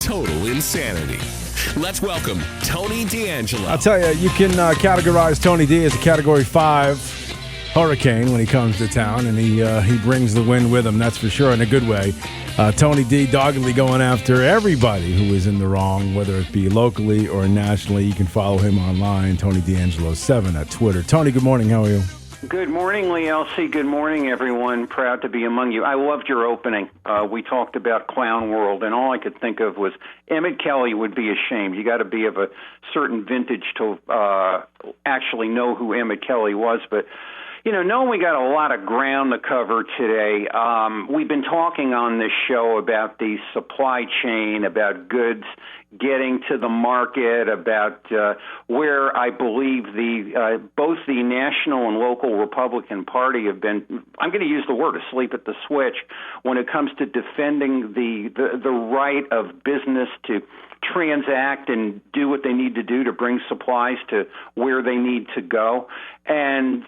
total insanity. Let's welcome Tony D'Angelo. I'll tell you, you can categorize Tony D as a Category 5 hurricane when he comes to town, and he brings the wind with him, that's for sure, in a good way. Tony D doggedly going after everybody who is in the wrong, whether it be locally or nationally. You can follow him online, Tony D'Angelo7 at Twitter. Tony, good morning. How are you? Good morning, Lee Elci. Good morning, everyone. Proud to be among you. I loved your opening. We talked about Clown World, and all I could think of was Emmett Kelly would be ashamed. You got to be of a certain vintage to actually know who Emmett Kelly was, but knowing we got a lot of ground to cover today, we've been talking on this show about the supply chain, about goods getting to the market, about where I believe both the national and local Republican Party have been, I'm going to use the word, asleep at the switch when it comes to defending the right of business to transact and do what they need to do to bring supplies to where they need to go. And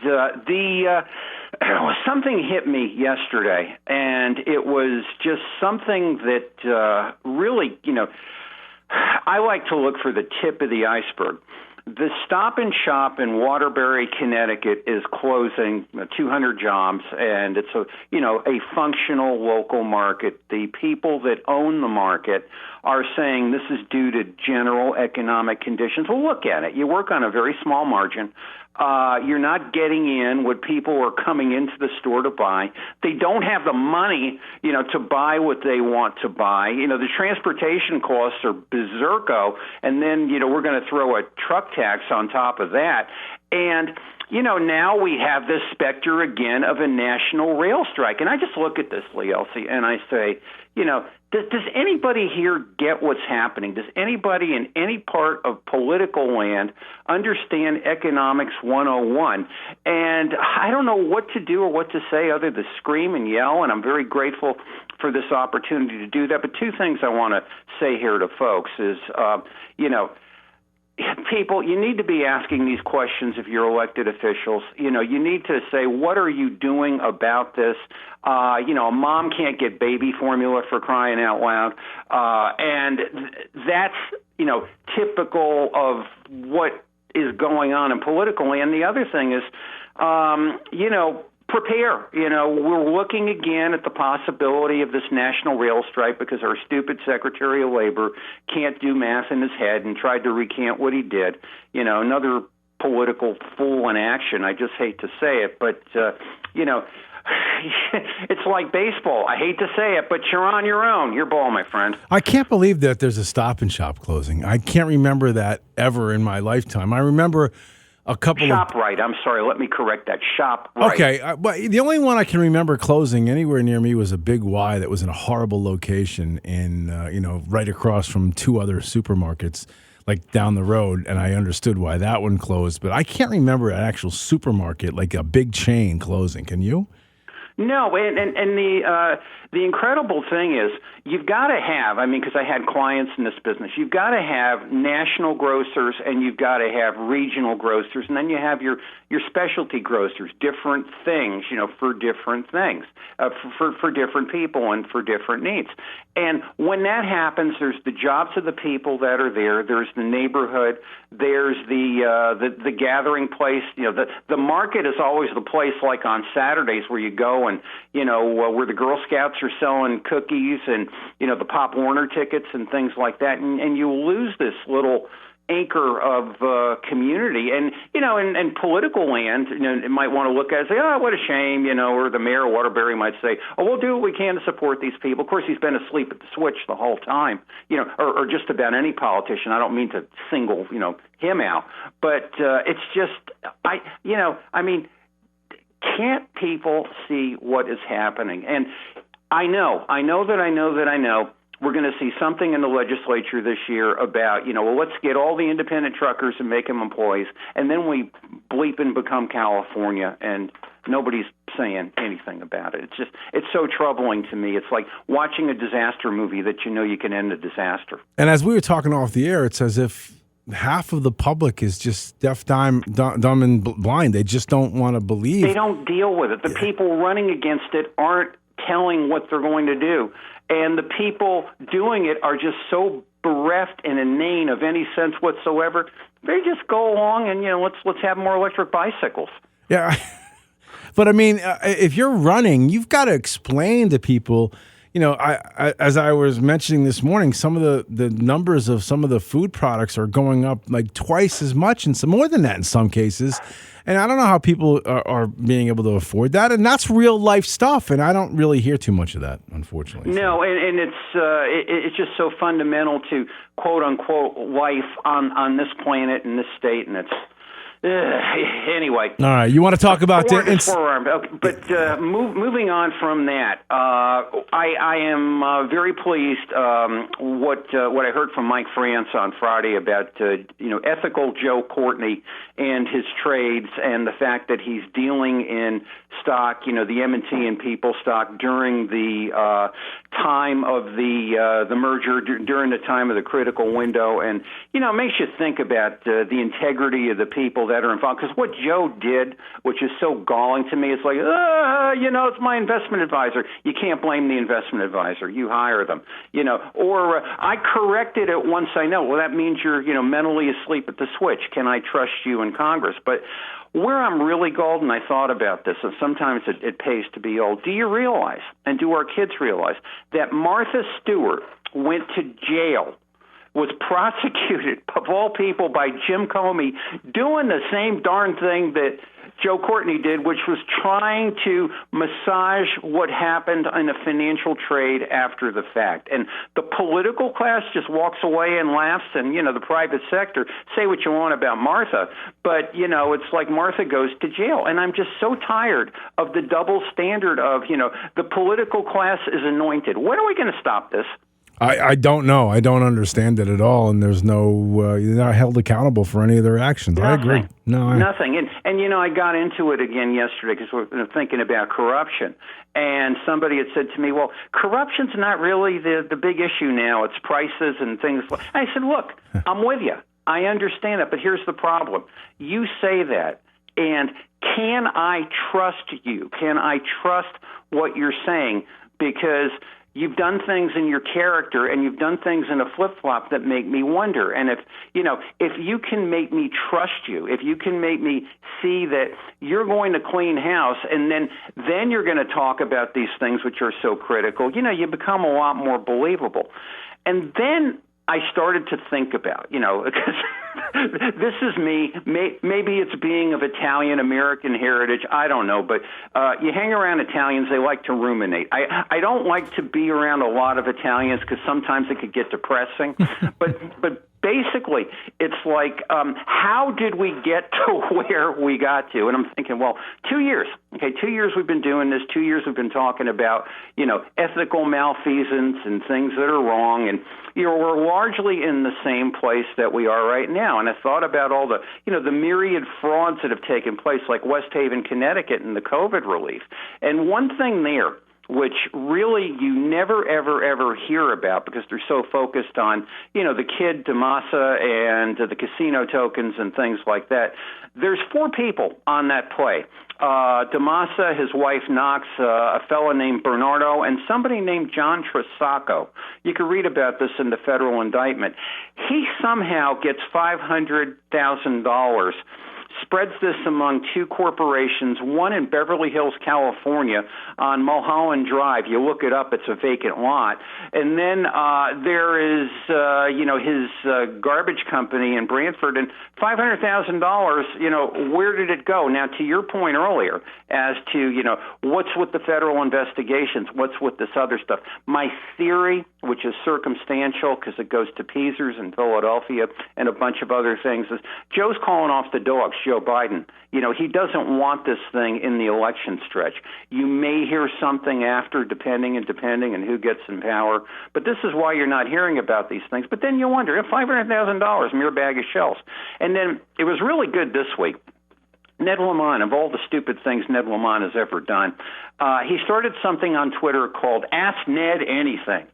something hit me yesterday, and it was just something that really, I like to look for the tip of the iceberg. The Stop and Shop in Waterbury, Connecticut is closing 200 jobs, and it's a functional local market. The people that own the market are saying this is due to general economic conditions. Well, look at it. You work on a very small margin. You're not getting in what people are coming into the store to buy. They don't have the money, to buy what they want to buy. The transportation costs are berserko, and then, we're going to throw a truck tax on top of that. And, now we have this specter again of a national rail strike. And I just look at this, Lee Elci, and I say, does anybody here get what's happening? Does anybody in any part of political land understand Economics 101? And I don't know what to do or what to say other than scream and yell, and I'm very grateful for this opportunity to do that. But two things I want to say here to folks is, people, you need to be asking these questions if you're elected officials. You need to say, what are you doing about this? A mom can't get baby formula for crying out loud. And that's, typical of what is going on in political land. The other thing is, prepare. We're looking again at the possibility of this national rail strike because our stupid Secretary of Labor can't do math in his head and tried to recant what he did. Another political fool in action. I just hate to say it, but, it's like baseball. I hate to say it, but you're on your own. Your ball, my friend. I can't believe that there's a Stop and Shop closing. I can't remember that ever in my lifetime. I remember a couple ShopRite. I'm sorry. Let me correct that. ShopRite. Okay. But the only one I can remember closing anywhere near me was a Big Y that was in a horrible location in, right across from two other supermarkets, like down the road. And I understood why that one closed. But I can't remember an actual supermarket, like a big chain closing. Can you? No, and the incredible thing is you've got to have, because I had clients in this business, you've got to have national grocers and you've got to have regional grocers, and then you have your specialty grocers, different things, for different things, for different people and for different needs. And when that happens, there's the jobs of the people that are there, there's the neighborhood, there's the gathering place. The market is always the place, like on Saturdays, where you go and where the Girl Scouts are selling cookies and the Pop Warner tickets and things like that, and you lose this little anchor of community. And in political land, it might want to look at it and say, oh, what a shame, or the mayor of Waterbury might say, oh, we'll do what we can to support these people. Of course, he's been asleep at the switch the whole time, or just about any politician. I don't mean to single, him out, but it's just, can't people see what is happening? And I know we're going to see something in the legislature this year about, let's get all the independent truckers and make them employees, and then we bleep and become California, and nobody's saying anything about it. It's so troubling to me. It's like watching a disaster movie that you can end a disaster. And as we were talking off the air, it's as if half of the public is just deaf, dumb, and blind. They just don't want to believe. They don't deal with it. The people running against it aren't telling what they're going to do. and the people doing it are just so bereft and inane of any sense whatsoever. They just go along and let's have more electric bicycles. Yeah, but I mean, if you're running, you've got to explain to people. As I was mentioning this morning, some of the numbers of some of the food products are going up like twice as much and some more than that in some cases. And I don't know how people are being able to afford that. And that's real life stuff. And I don't really hear too much of that, unfortunately. No, and it's just so fundamental to quote unquote life on this planet and this state, and it's. Anyway. All right. You want to talk about moving on from that, I am very pleased what I heard from Mike France on Friday about ethical Joe Courtney and his trades, and the fact that he's dealing in stock, the M&T and People stock during the time of the merger, during the time of the critical window, and it makes you think about the integrity of the people that are involved. Because what Joe did, which is so galling to me, it's like, it's my investment advisor. You can't blame the investment advisor. You hire them, Or I corrected it once I know. Well, that means you're, mentally asleep at the switch. Can I trust you in Congress? But where I'm really galled, and I thought about this, and sometimes it pays to be old. Do you realize, and do our kids realize, that Martha Stewart went to jail, was prosecuted, of all people, by Jim Comey, doing the same darn thing that Joe Courtney did, which was trying to massage what happened in a financial trade after the fact. And the political class just walks away and laughs, and, the private sector, say what you want about Martha, but, it's like Martha goes to jail. And I'm just so tired of the double standard of, the political class is anointed. When are we going to stop this? I don't know. I don't understand it at all, and there's no you're not held accountable for any of their actions. Nothing. I agree. Nothing. And I got into it again yesterday because we're thinking about corruption, and somebody had said to me, "Well, corruption's not really the big issue now. It's prices and things." I said, "Look, I'm with you. I understand it, but here's the problem. You say that, and can I trust you? Can I trust what you're saying? Because you've done things in your character, and you've done things in a flip-flop that make me wonder. And if you can make me trust you, if you can make me see that you're going to clean house, and then you're going to talk about these things which are so critical, you become a lot more believable." And then I started to think about, because this is me. Maybe it's being of Italian-American heritage. I don't know. But you hang around Italians, they like to ruminate. I don't like to be around a lot of Italians because sometimes it could get depressing. But basically, it's like, how did we get to where we got to? And I'm thinking, well, 2 years. Okay, 2 years we've been doing this. 2 years we've been talking about, ethical malfeasance and things that are wrong. And, we're largely in the same place that we are right now. And I thought about all the, the myriad frauds that have taken place, like West Haven, Connecticut, and the COVID relief. And one thing there, which really you never, ever, ever hear about because they're so focused on, the kid DeMassa and the casino tokens and things like that. There's 4 people on that play. DeMassa, his wife Knox, a fellow named Bernardo, and somebody named John Trisacco. You can read about this in the federal indictment. He somehow gets $500,000, spreads this among 2 corporations, one in Beverly Hills, California, on Mulholland Drive. You look it up, it's a vacant lot. And then there is, his garbage company in Brantford, and $500,000, where did it go? Now, to your point earlier as to, what's with the federal investigations, what's with this other stuff, my theory, which is circumstantial because it goes to Peasers in Philadelphia and a bunch of other things, is Joe's calling off the dogs, Joe Biden. He doesn't want this thing in the election stretch. You may hear something after, depending on who gets in power. But this is why you're not hearing about these things. But then you wonder, if $500,000, mere bag of shells. And then it was really good this week. Ned Lamont, of all the stupid things Ned Lamont has ever done, he started something on Twitter called Ask Ned Anything.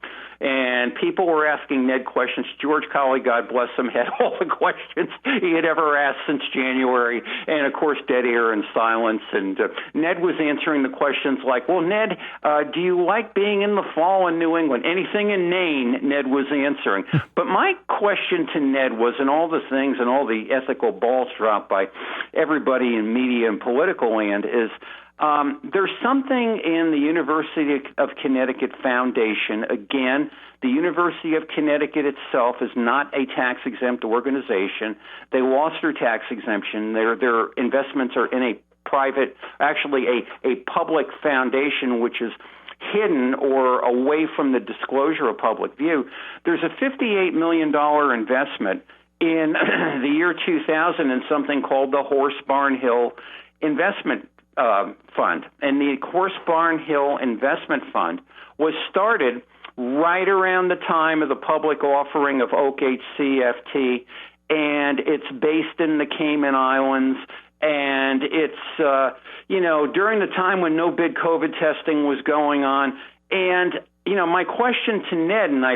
and people were asking Ned questions. George Colley, God bless him, had all the questions he had ever asked since January, and of course dead air and silence. And Ned was answering the questions like, well, Ned, do you like being in the fall in New England? Anything inane, Ned was answering. But my question to Ned was, and all the things and all the ethical balls dropped by everybody in media and political land, is there's something in the University of Connecticut Foundation. Again, the University of Connecticut itself is not a tax-exempt organization. They lost their tax exemption. Their investments are in a private, actually a public foundation, which is hidden or away from the disclosure of public view. There's a $58 million investment in the year 2000 in something called the Horse Barn Hill Investment Fund. And the Horse Barn Hill Investment Fund was started right around the time of the public offering of Oak HCFT, and it's based in the Cayman Islands. And it's, during the time when no bid COVID testing was going on. And, my question to Ned, and I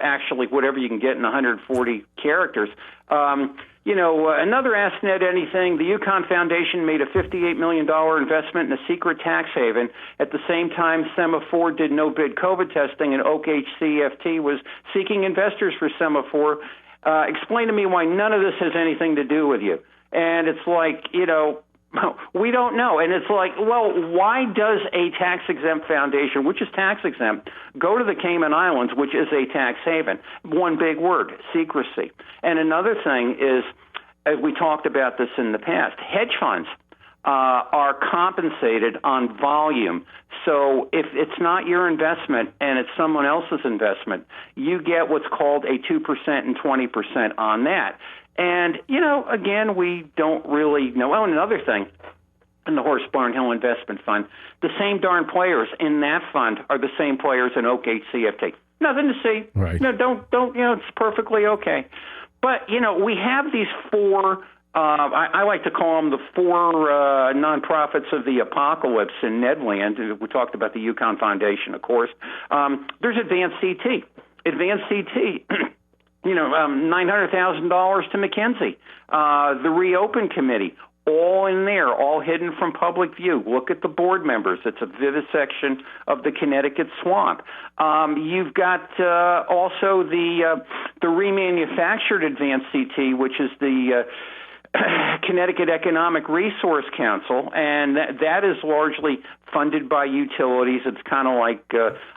actually, whatever you can get in 140 characters, another Ask Ned Anything. The UConn Foundation made a $58 million investment in a secret tax haven. At the same time, Semaphore did no bid COVID testing, and Oak HCFT was seeking investors for Semaphore. Explain to me why none of this has anything to do with you. And it's like, we don't know. And it's like, well, why does a tax-exempt foundation, which is tax-exempt, go to the Cayman Islands, which is a tax haven? One big word, secrecy. And another thing is, as we talked about this in the past, hedge funds are compensated on volume. So if it's not your investment and it's someone else's investment, you get what's called a 2% and 20% on that. And, again, we don't really know. Oh, and another thing, in the Horse Barn Hill Investment Fund, the same darn players in that fund are the same players in Oak HCFT. Nothing to see. Right. No, don't, it's perfectly okay. But, we have these four, I like to call them the four nonprofits of the apocalypse in Nedland. We talked about the UConn Foundation, of course. There's Advanced CT. Advanced CT. $900,000 to McKinsey. The Reopen Committee, all in there, all hidden from public view. Look at the board members. It's a vivisection of the Connecticut swamp. You've got also the remanufactured Advanced CT, which is the Connecticut Economic Resource Council, and that is largely funded by utilities. It's kind of like,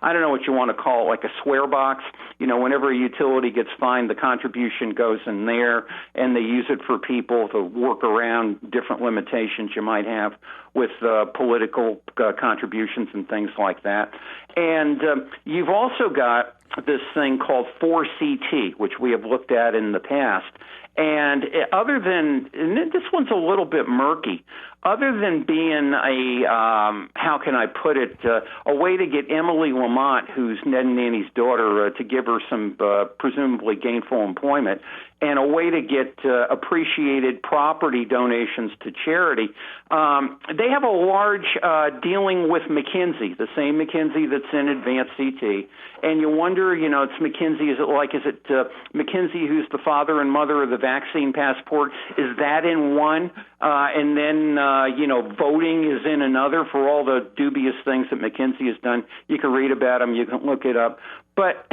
I don't know what you want to call it, like a swear box. Whenever a utility gets fined, the contribution goes in there, and they use it for people to work around different limitations you might have with political contributions and things like that. And you've also got this thing called 4CT, which we have looked at in the past. And other than, and this one's a little bit murky, other than being how can I put it, a way to get Emily Lamont, who's Ned and Nanny's daughter, to give her some presumably gainful employment, and a way to get appreciated property donations to charity. They have a large dealing with McKinsey, the same McKinsey that's in Advanced CT. And you wonder, it's McKinsey. Is it McKinsey, who's the father and mother of the vaccine passport? Is that in one? And then, voting is in another for all the dubious things that McKinsey has done. You can read about them. You can look it up. But,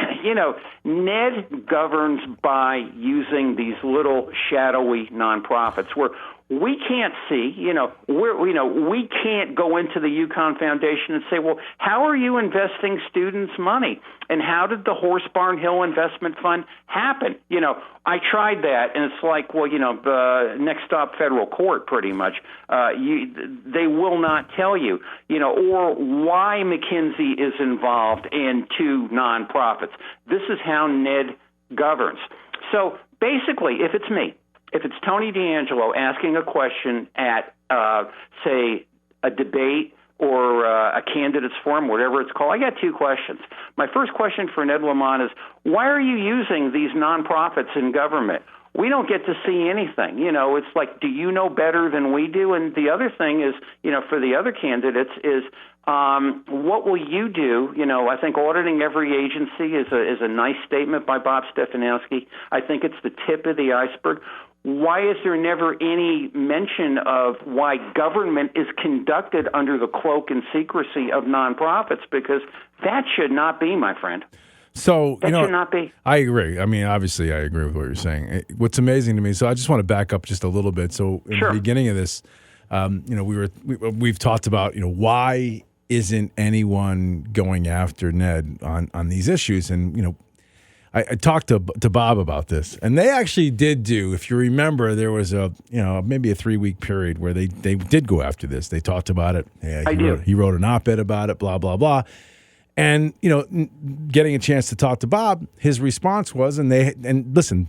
Ned governs by using these little shadowy nonprofits where we can't see, we can't go into the UConn Foundation and say, well, how are you investing students' money? And how did the Horse Barn Hill Investment Fund happen? I tried that, and it's like, well, next stop federal court, pretty much. They will not tell you, or why McKinsey is involved in two nonprofits. This is how Ned governs. So basically, if it's me, if it's Tony D'Angelo asking a question at, say, a debate or a candidates forum, whatever it's called. I got two questions. My first question for Ned Lamont is, why are you using these nonprofits in government? We don't get to see anything. It's like, do you know better than we do? And the other thing is, for the other candidates is, what will you do? I think auditing every agency is a nice statement by Bob Stefanowski. I think it's the tip of the iceberg. Why is there never any mention of why government is conducted under the cloak and secrecy of nonprofits? Because that should not be, my friend. So, that should not be. I agree. I mean, obviously, I agree with what you're saying. What's amazing to me, so I just want to back up just a little bit. So, in the beginning of this, we've talked about, why isn't anyone going after Ned on these issues? And, I talked to Bob about this, and they actually did do. If you remember, there was maybe a 3-week period where they did go after this. They talked about it. Yeah, he wrote an op-ed about it. Blah blah blah. And getting a chance to talk to Bob, his response was, and listen,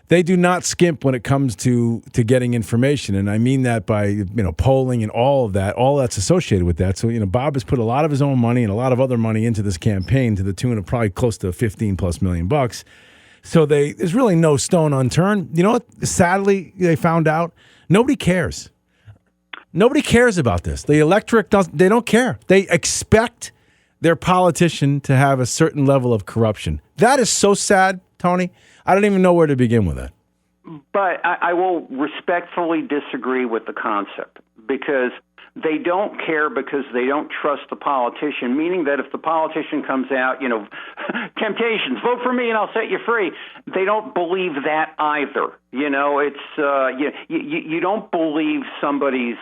they do not skimp when it comes to getting information, and I mean that by polling and all of that, all that's associated with that. So Bob has put a lot of his own money and a lot of other money into this campaign to the tune of probably close to $15+ million. So there's really no stone unturned. You know what? Sadly, they found out nobody cares. Nobody cares about this. The electorate they don't care. They expect their politician to have a certain level of corruption. That is so sad, Tony. I don't even know where to begin with it. But I will respectfully disagree with the concept, because they don't care because they don't trust the politician, meaning that if the politician comes out, temptations, vote for me and I'll set you free, they don't believe that either. It's you don't believe somebody's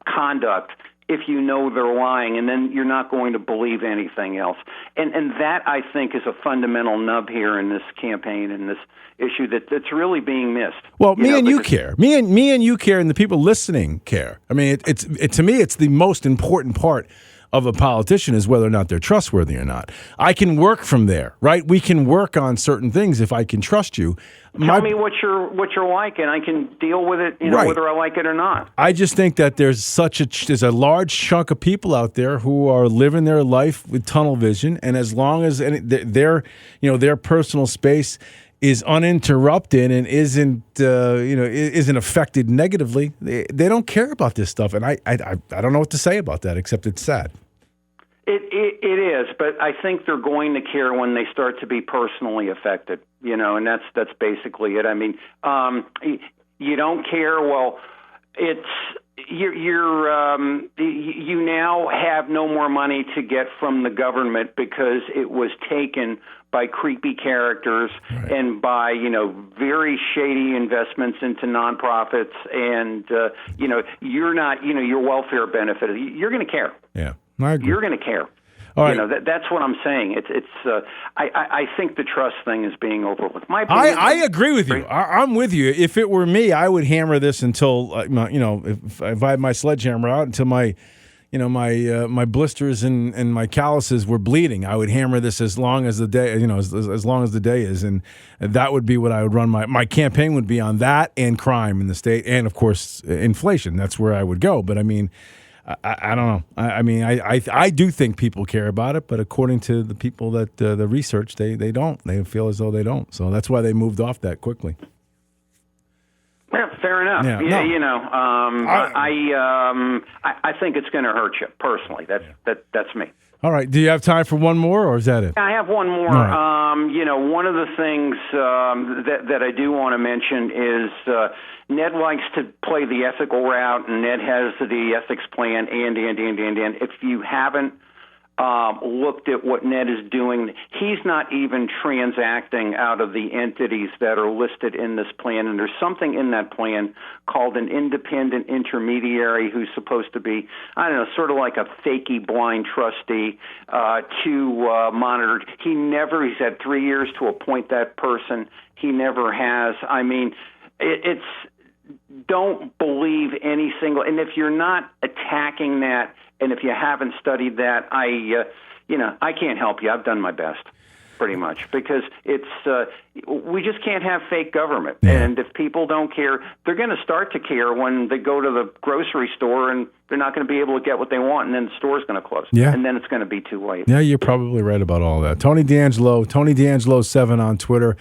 conduct if you know they're lying, and then you're not going to believe anything else. And that, I think, is a fundamental nub here in this campaign and this issue that's really being missed. Well, me and you care. Me and you care, and the people listening care. I mean, to me, it's the most important part of a politician is whether or not they're trustworthy or not. I can work from there, right? We can work on certain things if I can trust you. Tell me what you're like, and I can deal with it, right, whether I like it or not. I just think that there's a large chunk of people out there who are living their life with tunnel vision, and as long as their personal space is uninterrupted and isn't affected negatively, they don't care about this stuff, and I don't know what to say about that except it's sad. It is, but I think they're going to care when they start to be personally affected, and that's basically it. I mean, you don't care. Well, it's you now have no more money to get from the government because it was taken by creepy characters, right, and by very shady investments into nonprofits, and you're not your welfare benefit. You're going to care. Yeah, I agree. You're going to care. All right. That's what I'm saying. I think the trust thing is being overlooked. My opinion, I agree with you. I'm with you. If it were me, I would hammer this until if I had my sledgehammer out until my my blisters and my calluses were bleeding. I would hammer this as long as the day, as long as the day is, and that would be what I would run. My campaign would be on that and crime in the state, and of course inflation. That's where I would go. But I mean, I don't know. I do think people care about it, but according to the people that the research, they don't. They feel as though they don't. So that's why they moved off that quickly. Yeah, fair enough. I think it's going to hurt you personally. That's me. All right. Do you have time for one more, or is that it? I have one more. Right. One of the things that I do want to mention is Ned likes to play the ethical route, and Ned has the ethics plan. And if you haven't looked at what Ned is doing, he's not even transacting out of the entities that are listed in this plan. And there's something in that plan called an independent intermediary who's supposed to be, sort of like a fakey blind trustee to monitor. He's had 3 years to appoint that person. He never has. I mean, it's don't believe any single, and if you're not attacking that, and if you haven't studied that, I can't help you. I've done my best. pretty much, because it's we just can't have fake government. Yeah. And if people don't care, they're going to start to care when they go to the grocery store and they're not going to be able to get what they want, and then the store's going to close. Yeah. And then it's going to be too late. Yeah, you're probably right about all that. Tony D'Angelo, Tony D'Angelo 7 on Twitter.